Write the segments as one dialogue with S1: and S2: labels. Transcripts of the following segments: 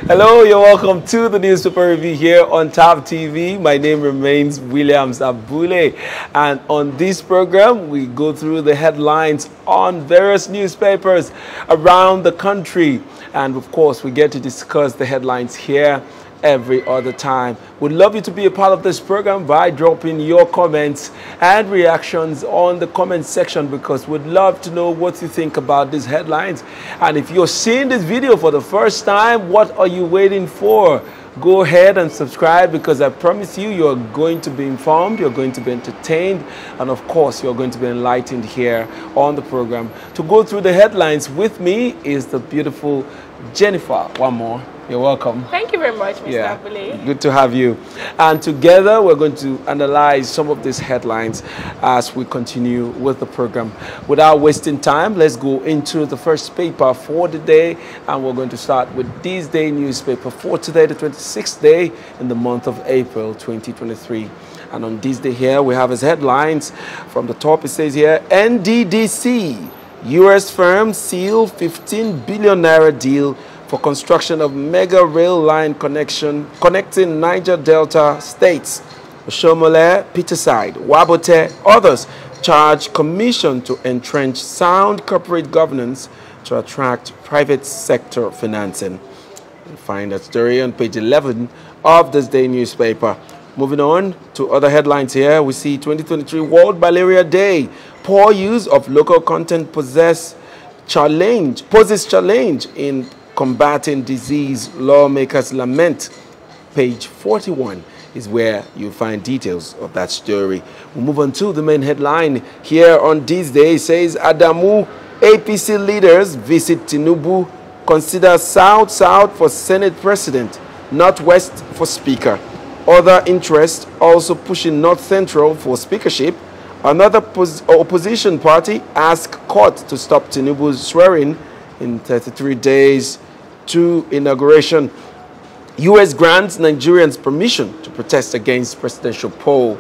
S1: Hello, you're welcome to the newspaper review here on TAV TV. My name remains Williams Abule, and on this program we go through the headlines on various newspapers around the country, and of course we get to discuss the headlines here every other time. We'd love you to be a part of this program by dropping your comments and reactions on the comment section, because we'd love to know what you think about these headlines. And if you're seeing this video for the first time, what are you waiting for? Go ahead and subscribe, because I promise you, you're going to be informed, you're going to be entertained, and of course you're going to be enlightened here on the program. To go through the headlines with me is the beautiful Jennifer. One more. You're welcome.
S2: Thank you very much, Mr. Abule.
S1: Good to have you. And together we're going to analyze some of these headlines as we continue with the program. Without wasting time, let's go into the first paper for the day, and we're going to start with this day newspaper for today, the 26th day in the month of April 2023. And on this day here, we have as headlines from the top. It says here, NDDC, U.S. firm seal 15 billion naira deal for construction of mega rail line connecting Niger Delta states. Oshomole, Peterside, Wabote, others charge commission to entrench sound corporate governance to attract private sector financing. You find that story on page 11 of this day newspaper. Moving on to other headlines here, we see 2023 World Malaria Day. Poor use of local content poses challenge in combating disease, lawmakers lament. Page 41 is where you find details of that story. We'll move on to the main headline here on this day. It says, Adamu, APC leaders visit Tinubu, consider South for Senate President, Northwest for Speaker. Other interests also pushing North Central for speakership. Another opposition party asked court to stop Tinubu's swearing in 33 days to inauguration. U.S. grants Nigerians permission to protest against presidential poll.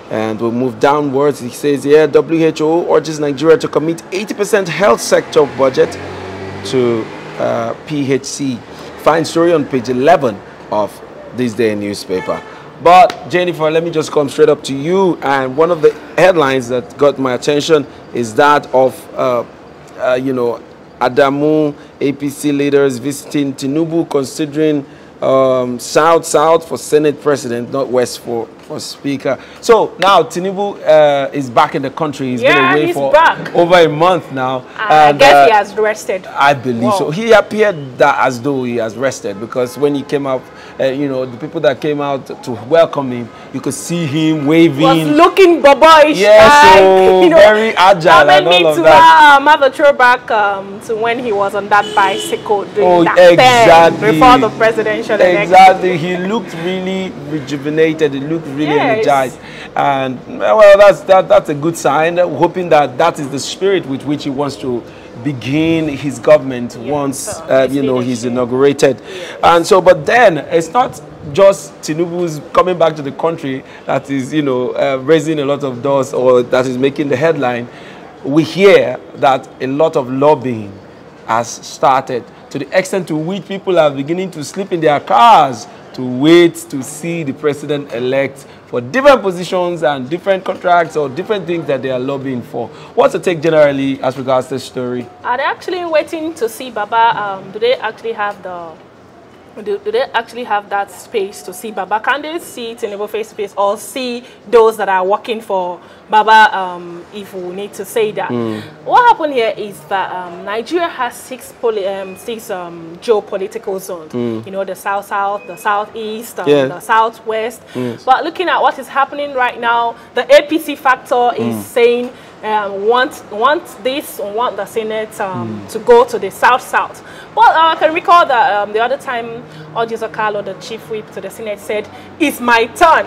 S1: And we'll move downwards. He says here, WHO urges Nigeria to commit 80% health sector budget to PHC. Fine story on page 11 of this day newspaper. But Jennifer, let me just come straight up to you. And one of the headlines that got my attention is that of, Adamu, APC leaders visiting Tinubu, considering South for Senate President, Northwest for Speaker. So now Tinubu is back in the country. He's been away for over a month now.
S2: I guess he has rested.
S1: I believe so. He appeared as though he has rested, because when he came out, the people that came out to welcome him, you could see him waving. Was
S2: looking boboish.
S1: Yeah, so very agile and all of that.
S2: Have a throwback to when he was on that bicycle doing that
S1: exactly.
S2: Before the presidential election.
S1: Exactly. He looked really rejuvenated. He looked really energized. And, well, that's a good sign. Hoping that is the spirit with which he wants to begin his government once he's inaugurated. And so, but then it's not just Tinubu's coming back to the country that is raising a lot of doors, or that is making the headline. We hear that a lot of lobbying has started, to the extent to which people are beginning to sleep in their cars to wait to see the president-elect for different positions and different contracts or different things that they are lobbying for. What's the take generally as regards this story?
S2: Are they actually waiting to see Baba? Do they actually have that space to see Baba? Can they see Tinubu face to face, or see those that are working for Baba, if we need to say that? What happened here is that Nigeria has six geopolitical zones. The South, the Southeast, the Southwest. But looking at what is happening right now, the APC factor is saying want the Senate to go to the South. Well, I can recall that the other time, Ojizo Carlo, the chief whip to the Senate, said, "It's my turn."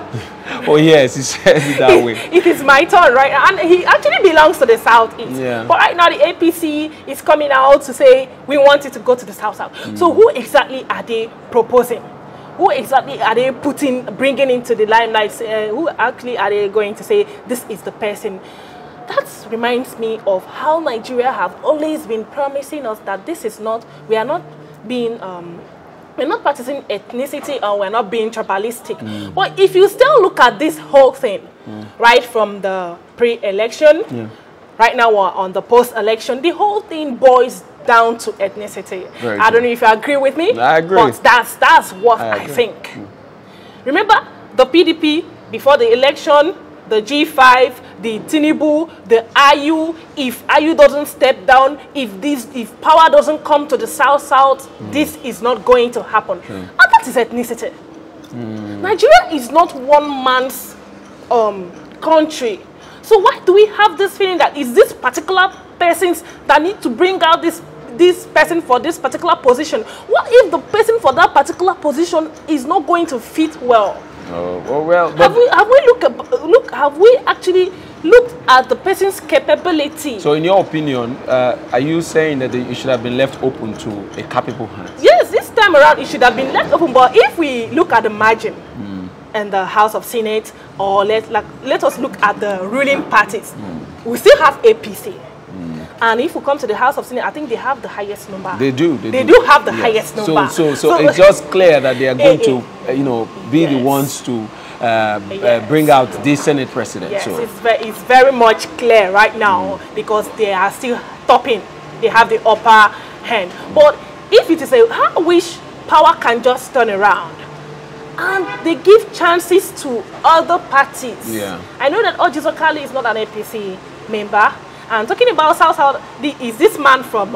S1: Oh yes, he says it that way.
S2: It is my turn, right? And he actually belongs to the Southeast. Yeah. But right now, the APC is coming out to say, we want it to go to the South. So who exactly are they proposing? Who exactly are they bringing into the limelight? Who actually are they going to say, this is the person? That reminds me of how Nigeria have always been promising us that this is not, we are not being we're not practicing ethnicity or we're not being tribalistic. But if you still look at this whole thing, right from the pre-election, right now we're on the post-election, the whole thing boils down to ethnicity. I don't know if you agree with me.
S1: I agree.
S2: But that's what I think. Remember the PDP before the election, the G5, the Tinubu, the IU. If IU doesn't step down, if power doesn't come to the South, this is not going to happen. And that is ethnicity. Nigeria is not one man's country. So why do we have this feeling that is this particular persons that need to bring out this person for this particular position? What if the person for that particular position is not going to fit well?
S1: Well,
S2: have we actually looked at the person's capability?
S1: So in your opinion, are you saying that it should have been left open to a capable hand?
S2: Yes, this time around it should have been left open. But if we look at the margin in the House of Senate, or let us look at the ruling parties, we still have APC. And if we come to the House of Senate, I think they have the highest number.
S1: They do.
S2: They do have the highest number.
S1: So it's just clear that they are going to, be the ones to bring out this Senate president.
S2: Yes,
S1: so
S2: it's very much clear right now because they are still topping. They have the upper hand. But if it is I wish power can just turn around and they give chances to other parties.
S1: Yeah.
S2: I know that Oji Zokali is not an APC member. I'm talking about South. Is this man from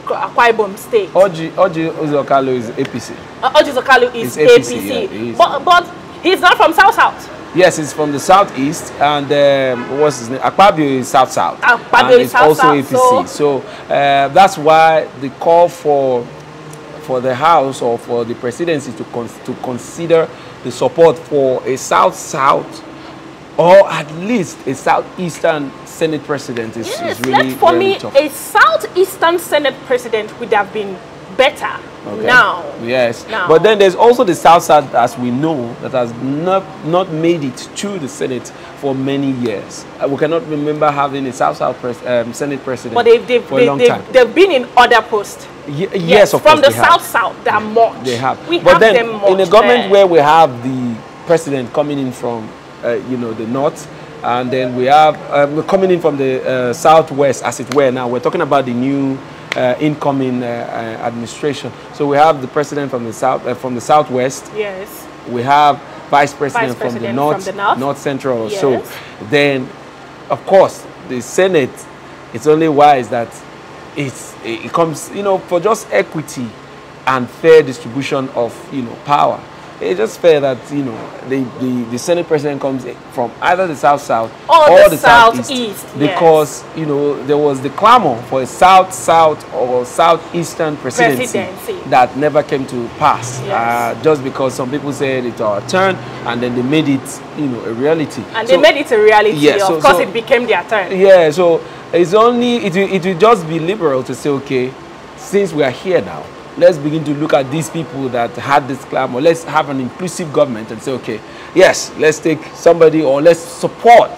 S2: Akpabio State?
S1: Oji Zokalo is APC.
S2: Oji Zokalo is APC.
S1: Yeah,
S2: but he's not from South.
S1: Yes, he's from the southeast, and what's his name? Akpabio is South.
S2: Akpabio is
S1: also APC. So that's why the call for the House or for the presidency to consider the support for a South, or at least a southeastern Senate president is really
S2: for me
S1: tough.
S2: A southeastern Senate president would have been better now.
S1: Yes, but then there's also the South, as we know, that has not made it to the Senate for many years. We cannot remember having a South Senate president for a long time.
S2: They've been in other posts.
S1: Yes, of
S2: from
S1: course
S2: the South, there are much.
S1: They have.
S2: But then
S1: in a government where we have the president coming in from the north, and then we have coming in from the southwest, as it were. Now we're talking about the new incoming administration. So we have the president from the southwest. Yes. We have vice president from the north central. Yes. So then, of course, the Senate. It's only wise that it comes, for just equity and fair distribution of power. It's just fair that the Senate president comes from either the South or the Southeast, because there was the clamor for a South or Southeastern presidency that never came to pass. Yes. Just because some people said it's our turn, and then they made it a reality. And they made it a reality. Yeah, of course, it became their turn. Yeah, so it's only it will just be liberal to say, okay, since we are here now, let's begin to look at these people that had this clamor. Let's have an inclusive government and say, okay, yes, let's take somebody, or let's support,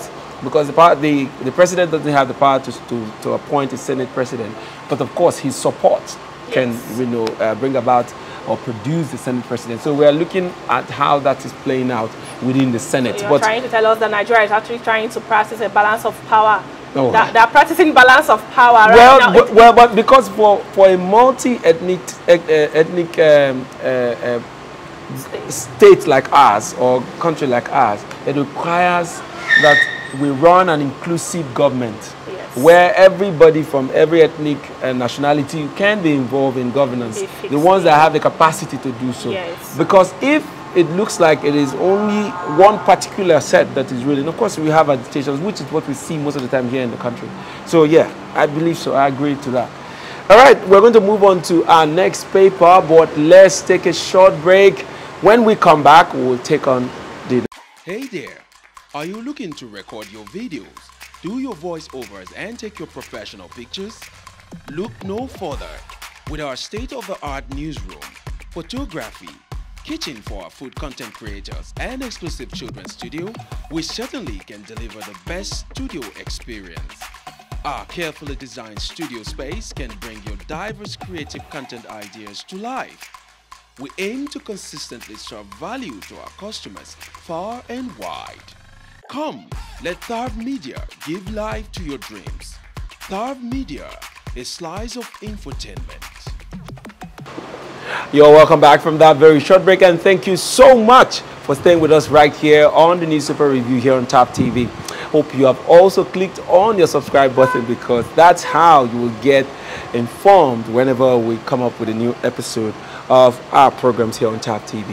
S1: because the president doesn't have the power to appoint a Senate president, but of course his support can bring about or produce the Senate president. So we are looking at how that is playing out within the Senate.
S2: So you're trying to tell us that Nigeria is actually trying to practice a balance of power. No. They're practicing balance of power right now.
S1: But because for a multi-ethnic state like ours, or country like ours, it requires that we run an inclusive government, where everybody from every ethnic nationality can be involved in governance. The ones that have the capacity to do so. Yes. Because if it looks like it is only one particular set that is ruling, of course we have agitations, which is what we see most of the time here in the country. So yeah, I believe so. I agree to that. All right, we're going to move on to our next paper, but let's take a short break. When we come back, we'll take on the...
S3: Hey there, are you looking to record your videos, do your voiceovers, and take your professional pictures? Look no further. With our state-of-the-art newsroom, photography, kitchen for our food content creators, and exclusive children's studio, we certainly can deliver the best studio experience. Our carefully designed studio space can bring your diverse creative content ideas to life. we aim to consistently serve value to our customers far and wide. Come, let Tharv Media give life to your dreams. Tharv Media, a slice of infotainment.
S1: You're welcome back from that very short break, and thank you so much for staying with us right here on the Newspaper Review here on Top TV. Hope you have also clicked on your subscribe button, because that's how you will get informed whenever we come up with a new episode of our programs here on Top TV.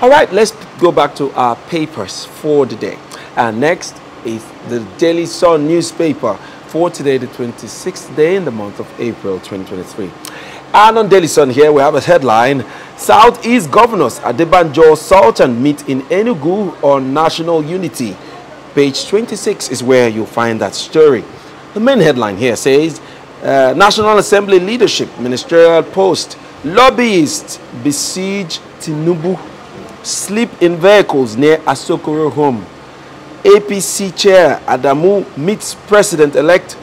S1: All right, let's go back to our papers for the day. And next is the Daily Sun newspaper for today, the 26th day in the month of April 2023. And on Daily Sun here, we have a headline: Southeast Governors Adebanjo Sultan meet in Enugu on national unity. Page 26 is where you'll find that story. The main headline here says, National Assembly leadership, ministerial post, lobbyists besiege Tinubu, sleep in vehicles near Asokoro home. APC chair Adamu meets president-elect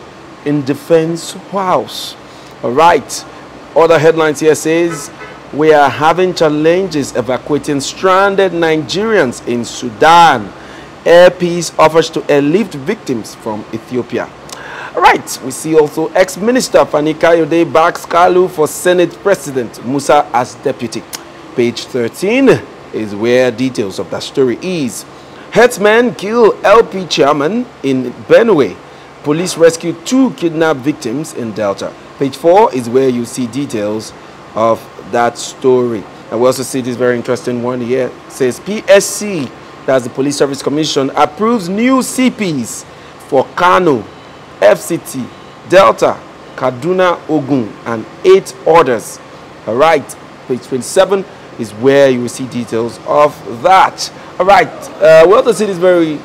S1: in defense house. All right. Other headlines here says, we are having challenges evacuating stranded Nigerians in Sudan. Air Peace offers to airlift victims from Ethiopia. All right, we see also ex-minister Fani Kayode backs Kalu for Senate President Musa as deputy. Page 13 is where details of that story is. Herdsmen kill LP chairman in Benue. Police rescue 2 kidnapped victims in Delta. Page 4 is where you see details of that story. And we also see this very interesting one here. It says PSC, that's the Police Service Commission, approves new CPs for Kano, FCT, Delta, Kaduna, Ogun, and 8 orders. All right, page 27 is where you will see details of that. All right, we also see this very,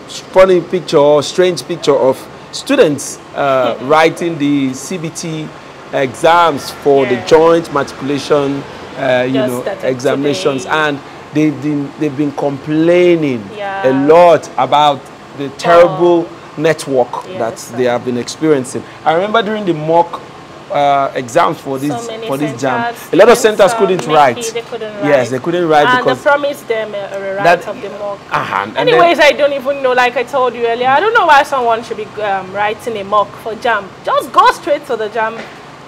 S1: funny picture or strange picture of students writing the CBT exams for the joint matriculation, examinations, and they've been complaining a lot about the terrible network that they have been experiencing. I remember during the mock exams for this jam, a lot of centers couldn't write. Yes, they couldn't write,
S2: and
S1: because
S2: they promised them a right of the mock.
S1: Anyways,
S2: I don't even know. Like I told you earlier, I don't know why someone should be writing a mock for jam. Just go straight to the jam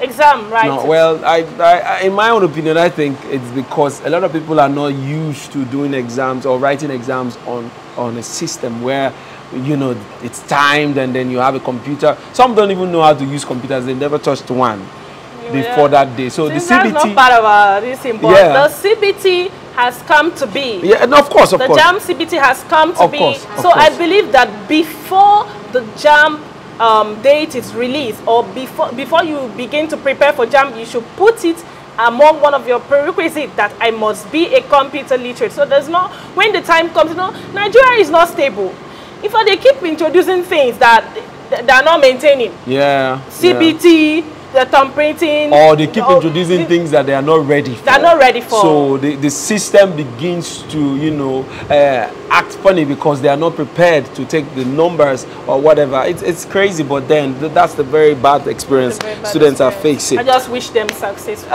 S2: exam, right?
S1: No, well, I in my own opinion, I think it's because a lot of people are not used to doing exams or writing exams on a system where, it's timed and then you have a computer. Some don't even know how to use computers. They never touched one before that day. So the CBT,
S2: that's not part of this thing, but the CBT has come to be.
S1: Yeah, no, of course.
S2: The JAM CBT has come to be. So I believe that before the JAM date is released, or before you begin to prepare for JAM, you should put it among one of your prerequisites that I must be a computer literate. So there's no, when the time comes, Nigeria is not stable. If they keep introducing things that they're not maintaining, CBT, the thumb printing,
S1: or they keep introducing things that they are not ready for.
S2: They're not ready for.
S1: So the system begins to, act funny because they are not prepared to take the numbers or whatever. It's crazy, but then that's the very bad experience students are facing.
S2: I just wish them success.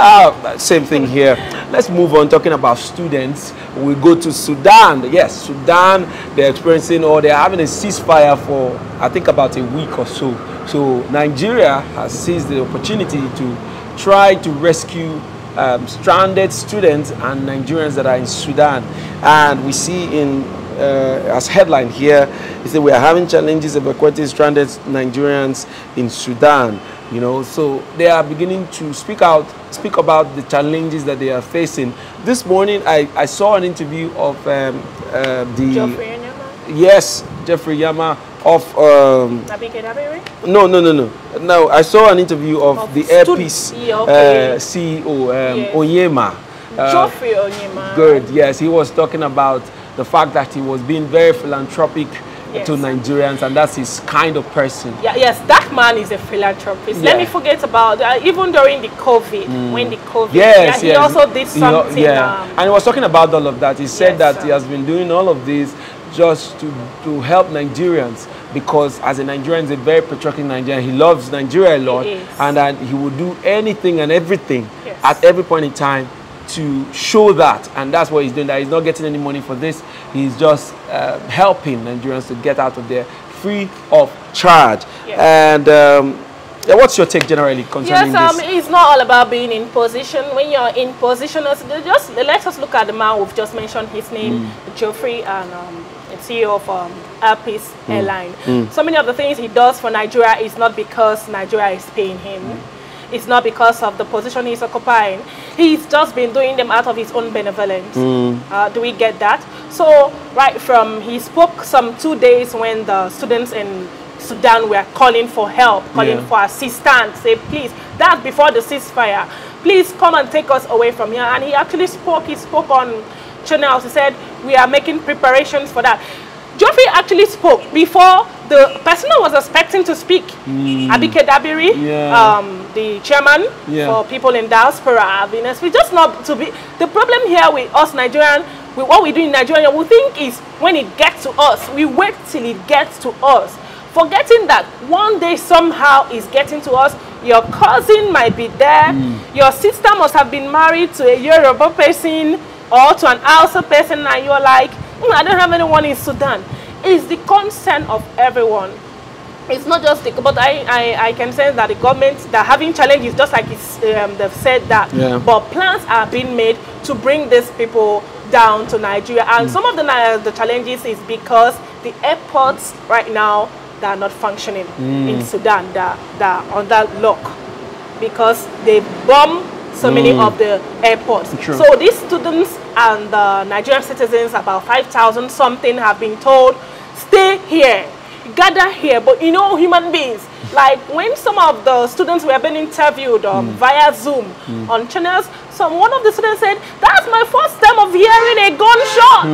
S1: Same thing here. Let's move on. Talking about students, we go to Sudan. Yes, Sudan, they're experiencing, or they're having a ceasefire for, I think, about a week or so. So Nigeria has seized the opportunity to try to rescue stranded students and Nigerians that are in Sudan. And we see as headline here, it says we are having challenges evacuating stranded Nigerians in Sudan. So they are beginning to speak about the challenges that they are facing. This morning, I saw an interview of Jeffrey Yama of No, I saw an interview of the Air Peace CEO Onyema.
S2: Geoffrey Onyema.
S1: Good, yes. He was talking about the fact that he was being very philanthropic to Nigerians, and that's his kind of person. Yes,
S2: that man is a philanthropist. Let me forget about even during the COVID, when the COVID, he also did something.
S1: And he was talking about all of that. He said that he has been doing all of this just to help Nigerians, because as a Nigerian, he's a very patriotic Nigerian. He loves Nigeria a lot, and he would do anything and everything at every point in time to show that, and that's what he's doing. That he's not getting any money for this. He's just helping Nigerians to get out of there free of charge. And what's your take generally concerning this?
S2: It's not all about being in position. When you're in position, just let us look at the man we've just mentioned his name, Geoffrey, and CEO of Airpeace Airline. So many of the things he does for Nigeria is not because Nigeria is paying him. It's not because of the position he's occupying. He's just been doing them out of his own benevolence. Do we get that? So right from, he spoke some 2 days when the students in Sudan were calling for help, calling for assistance, say please, that's before the ceasefire, please come and take us away from here. And he actually spoke on channels. He said we are making preparations for that. Geoffrey actually spoke before the person who was expecting to speak, Abike Dabiri, the chairman for people in diaspora. We just not to be, the problem here with us Nigerians, with what we do in Nigeria, we think is when it gets to us, we wait till it gets to us, forgetting that one day somehow it's getting to us. Your cousin might be there, your sister must have been married to a Yoruba person or to an Hausa person, and you're like, I don't have anyone in Sudan. It's the concern of everyone. It's not just the, but I can sense that the government, they're having challenges, just like they've said that. But plans are being made to bring these people down to Nigeria. And some of the challenges is because the airports right now, they are not functioning in Sudan. They're under lock because they bomb so many of the airports. So these students and the Nigerian citizens, about 5,000 something, have been told, stay here, gather here. But you know, human beings, like when some of the students were being interviewed via Zoom on channels, one of the students said, that's my first time of hearing a gunshot.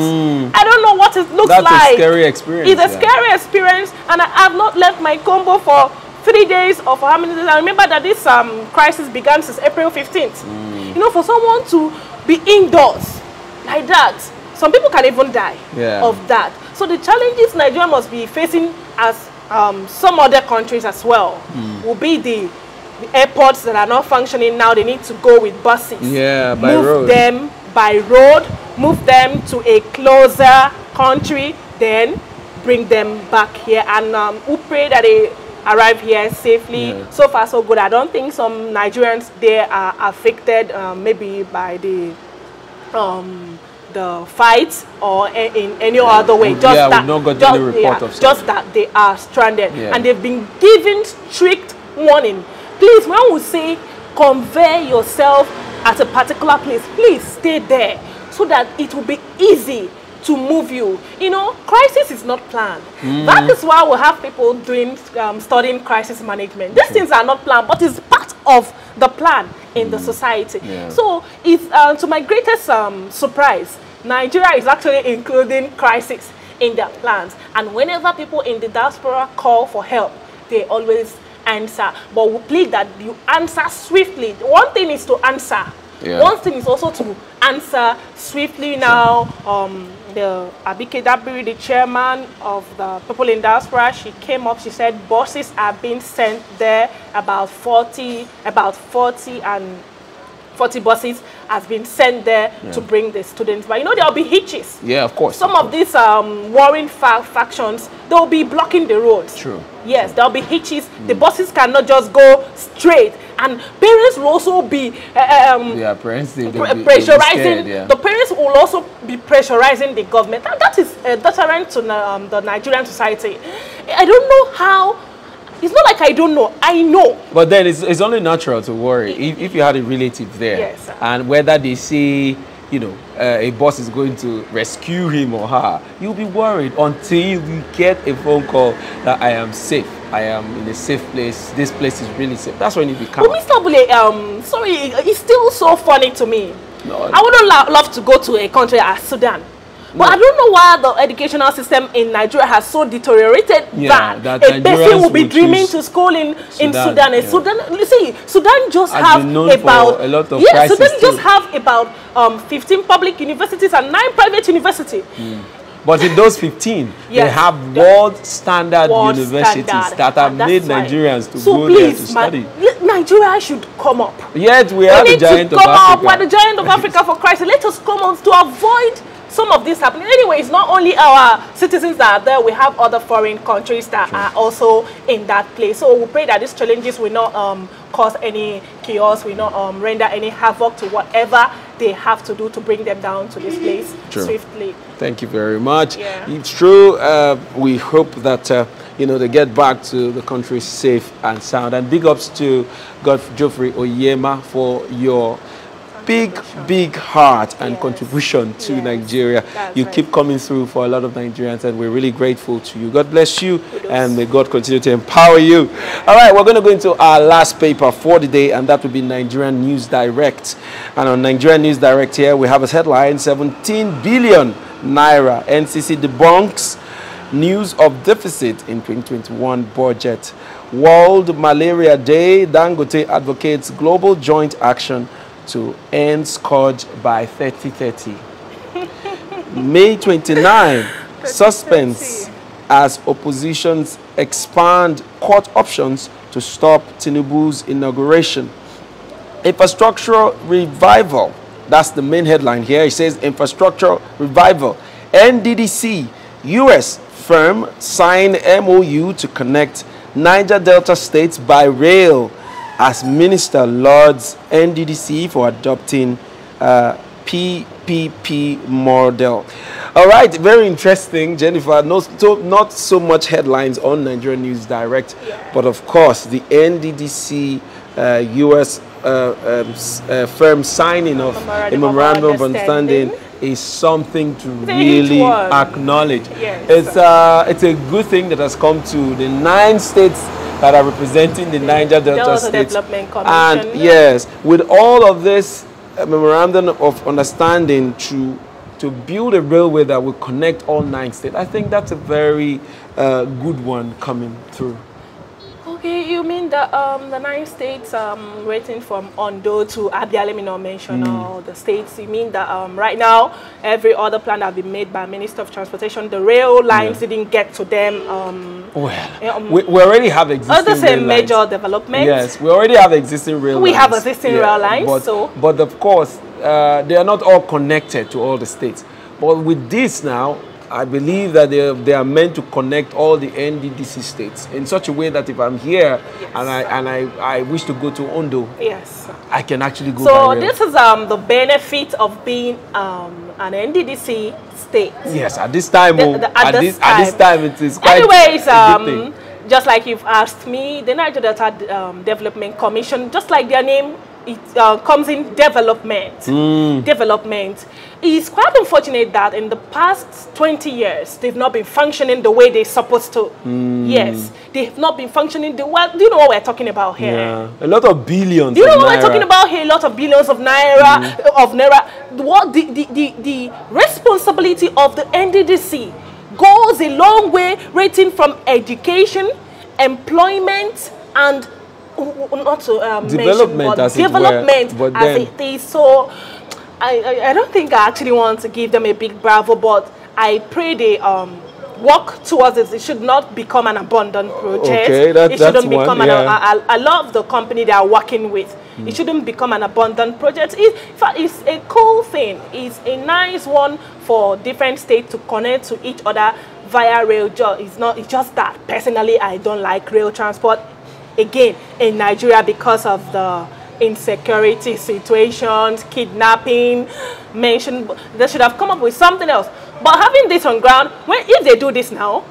S2: I don't know what it looks like.
S1: That's a scary experience.
S2: It's a scary experience, and I have not left my combo for 3 days or for how many days. I remember that this crisis began since April 15th. You know, for someone to be indoors like that, some people can even die of that. So the challenges Nigeria must be facing, as some other countries as well, will be the airports that are not functioning now. They need to go with buses.
S1: By road.
S2: Move them by road, move them to a closer country, then bring them back here. And we pray that they arrive here safely. So far so good. I don't think some Nigerians there are affected maybe by the fight or in any other way. Just that,
S1: we've not got any report of
S2: just that they are stranded and they've been given strict warning. Please, when we say convey yourself at a particular place, please stay there so that it will be easy to move you. You know, crisis is not planned. That is why we have people doing studying crisis management. These things are not planned, but it's part of the plan in the society. So it's to my greatest surprise, Nigeria is actually including crisis in their plans. And whenever people in the diaspora call for help, they always answer. But we plead that you answer swiftly. One thing is to answer. One thing is also to answer swiftly. Now, the Abike Dabiri, the chairman of the people in diaspora, she came up, she said buses are being sent there, about 40 buses has been sent there to bring the students. But you know, there will be hitches.
S1: Of course.
S2: Some of these warring factions, they'll be blocking the roads. Yes, there'll be hitches. The buses cannot just go straight. And parents will also be pressurizing. The parents will also be pressurizing the government. And that is deterrent to the Nigerian society. I don't know how. It's not like I don't know. I know.
S1: But then it's only natural to worry if you had a relative there, and whether they say, you know, a boss is going to rescue him or her, you'll be worried until you get a phone call that I am safe. I am in a safe place. This place is really safe. That's when you become.
S2: But Mr. Bule, sorry, it's still so funny to me.
S1: No,
S2: I wouldn't love to go to a country as Sudan. But I don't know why the educational system in Nigeria has so deteriorated that a person will be dreaming to school in Sudan. You see, Sudan just have about
S1: a lot of
S2: Sudan just have about 15 public universities and 9 private universities.
S1: But in those 15, they have world standard universities that have made Nigerians to go there to study.
S2: Nigeria should come up.
S1: Yet we are the giant of Africa.
S2: We're the giant of Africa, for Christ. Let us come up to avoid some of this happening. Anyway, it's not only our citizens that are there. We have other foreign countries that are also in that place. So we pray that these challenges will not cause any chaos, will not render any havoc to whatever they have to do to bring them down to this place swiftly. Thank
S1: you very much. It's true. We hope that you know, they get back to the country safe and sound. And big ups to Geoffrey Oyema for your big heart and contribution to Nigeria. You keep coming through for a lot of Nigerians, and we're really grateful to you. God bless you, and may God continue to empower you. All right, we're going to go into our last paper for the day, and that will be Nigerian News Direct. And on Nigerian News Direct here, we have a headline: 17 billion naira. NCC debunks news of deficit in 2021 budget. World Malaria Day, Dangote advocates global joint action to end scourge by 2030. May 29, suspense as oppositions expand court options to stop Tinubu's inauguration. Infrastructural revival, that's the main headline here. It says infrastructural revival. NDDC, US firm sign MOU to connect Niger Delta states by rail as minister lauds NDDC for adopting PPP model. All right, very interesting, Jennifer. Not so much headlines on Nigerian News Direct, but of course the NDDC US firm signing of a memorandum of understanding is something to really acknowledge. It's a good thing that has come to the 9 states that are representing the Niger Delta states. And yes, with all of this memorandum of understanding to build a railway that will connect all 9 states, I think that's a very good one coming through.
S2: Okay, you mean the 9 states waiting from Ondo to Abia? Let me not mention all the states. You mean that right now every other plan that has been made by Minister of Transportation, the rail lines didn't get to them.
S1: We already have existing
S2: other major development.
S1: Yes, we already have existing rail lines.
S2: We have existing rail lines.
S1: But of course, they are not all connected to all the states. But with this now, I believe that they are meant to connect all the NDDC states in such a way that if I'm here and I wish to go to Ondo, I can actually go.
S2: So this is the benefit of being an NDDC state.
S1: Yes, at this time, at this time it is quite.
S2: Anyways, just like you've asked me, the Niger Delta Development Commission, just like their name, it comes in development. Development. It's quite unfortunate that in the past 20 years, they've not been functioning the way they're supposed to. Yes, they have not been functioning the well. Do you know what we're talking about here?
S1: Yeah, a lot of billions.
S2: Do you know what we're talking about here? A lot of billions of naira. What the responsibility of the NDDC goes a long way, rating from education, employment, and not to
S1: development as
S2: it is. So I don't think I actually want to give them a big bravo, but I pray they work towards it. It should not become an abundant project. It shouldn't become I love the company they are working with. It shouldn't become an abundant project. It's a cool thing. It's a nice one for different states to connect to each other via rail. It's just that personally I don't like rail transport. Again, in Nigeria, because of the insecurity situations, kidnapping, they should have come up with something else. But having this on ground, if they do this now,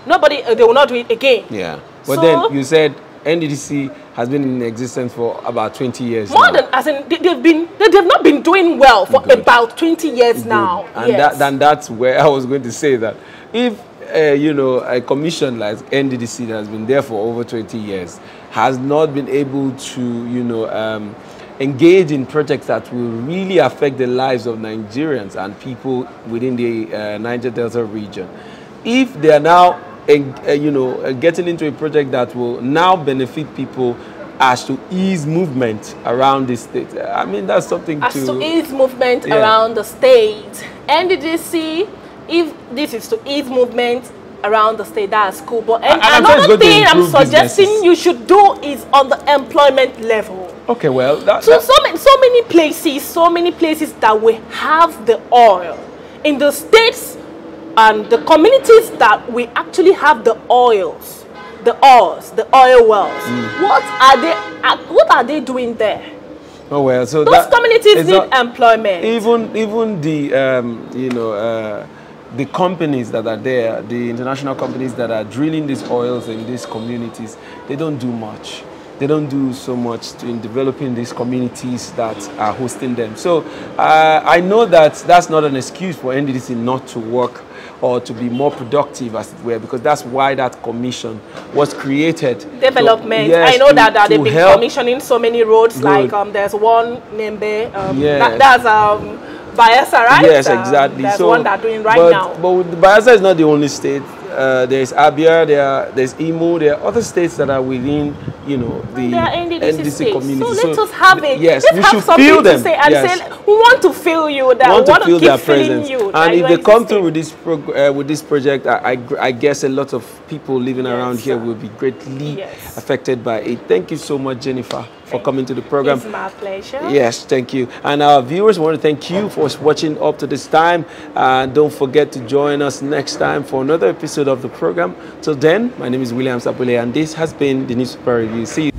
S2: they will not do it again.
S1: Yeah. But so, then you said NDDC has been in existence for about 20 years.
S2: More than, as in, they've not been doing well for about 20 years now.
S1: And that's where I was going to say that if a commission like NDDC that has been there for over 20 years has not been able to, engage in projects that will really affect the lives of Nigerians and people within the Niger Delta region. If they are now, getting into a project that will now benefit people as to ease movement around the state, I mean, that's something
S2: to ease movement around the state. NDDC, if this is to ease movement, around the state. That's cool. But
S1: another
S2: thing I'm suggesting you should do is on the employment level.
S1: Okay, well,
S2: so many places that we have the oil in the states and the communities that we actually have the oils, the oil wells. What are they doing there?
S1: Oh well, so
S2: those communities need employment.
S1: Even the the companies that are there, the international companies that are drilling these oils in these communities, they don't do much. They don't do so much in developing these communities that are hosting them. So I know that that's not an excuse for NDDC not to work or to be more productive, as it were, because that's why that commission was created.
S2: Development. Yes, I know that they've been commissioning so many roads. Good. Like there's one Nembe. That's Bayelsa, right?
S1: Yes, exactly.
S2: There's one they're doing right now.
S1: But Bayelsa is not the only state. There's Abia, there's Imo, there are other states that are within, the NDDC community.
S2: So let us have it.
S1: Yes,
S2: we should feel them. Say and say, we want to feel you. That we want to feel their presence. You,
S1: and if they come through with this project, I guess a lot of people living around here will be greatly affected by it. Thank you so much, Jennifer, for coming to the program.
S2: It's my pleasure.
S1: Yes, thank you. And our viewers, want to thank you for watching up to this time. And don't forget to join us next time for another episode of the program. Till then, my name is William Sapule, and this has been the Newspaper Review. See you.